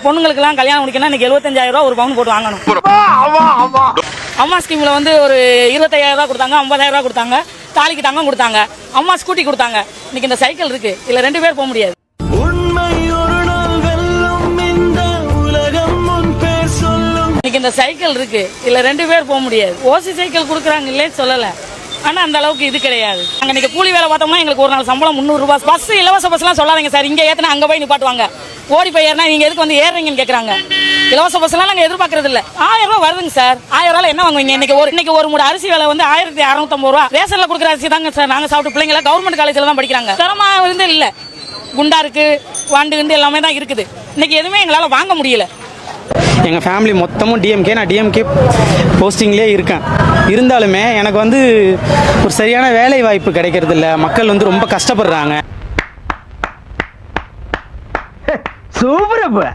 பொண்ணுங்களுக்குலாம் கல்யாணம் முடிக்கணும் இன்னைக்கு 75,000 ரூபா ஒரு பவுன் போட்டு வாங்கணும். அம்மா ஸ்கீம்ல வந்து ஒரு 25,000 ரூபா கொடுத்தாங்க, 50,000 ரூபா கொடுத்தாங்க, தாலிக்கு தங்கம் கொடுத்தாங்க, அம்மா ஸ்கூட்டி கொடுத்தாங்க. இன்னைக்கு இந்த சைக்கிள் இருக்கு, இதுல 2 பேர் போக முடியாது. இன்னைக்கு இந்த சைக்கிள் இருக்கு, இதுல 2 பேர் போக முடியாது. ஓசி சைக்கிள் கொடுக்குறாங்க இல்லையே சொல்லல, ஆனா அந்த அளவுக்கு இது கிடையாது. நாங்க இன்னைக்கு கூலி வேலை பார்த்தோம்னா எங்களுக்கு ஒரு நாள் சம்பளம் 300 ரூபாய். பஸ் இலவச பஸ்லாம் சொல்லாதீங்க சார், இங்க ஏத்தினா அங்க போய் நிப்பாட்டுவாங்க. ஓடி போய் ஏறினா நீங்க எதுக்கு வந்து ஏறுறீங்கன்னு கேக்குறாங்க. இலவச பஸ்லாம் நாங்க எதிர்பார்க்கறது இல்ல. 1000 ரூபாய் வருதுங்க சார், 1000 ரூபாய் என்ன வாங்குவீங்க? இன்னைக்கு ஒரு மூட அரிசி விலை வந்து 1650 ரூபா. ரேஷன்ல கொடுக்குற அரிசி தாங்க சார் நாங்க சாப்பிட்டு பிள்ளைங்கள கவர்மெண்ட் காலேஜ்ல தான் படிக்கிறாங்க. தரமா இருந்து இல்ல, குண்டா இருக்கு, வாண்டு கிண்டு எல்லாமே தான் இருக்குது. இன்னைக்கு எதுவுமே எங்களால வாங்க முடியல. எங்கள் ஃபேமிலி மொத்தமும் டிஎம்கே, நான் டிஎம்கே போஸ்டிங்லேயே இருக்கேன். இருந்தாலுமே எனக்கு வந்து ஒரு சரியான வேலை வாய்ப்பு கிடைக்கிறது இல்லை. மக்கள் வந்து ரொம்ப கஷ்டப்படுறாங்க. சூப்பர்.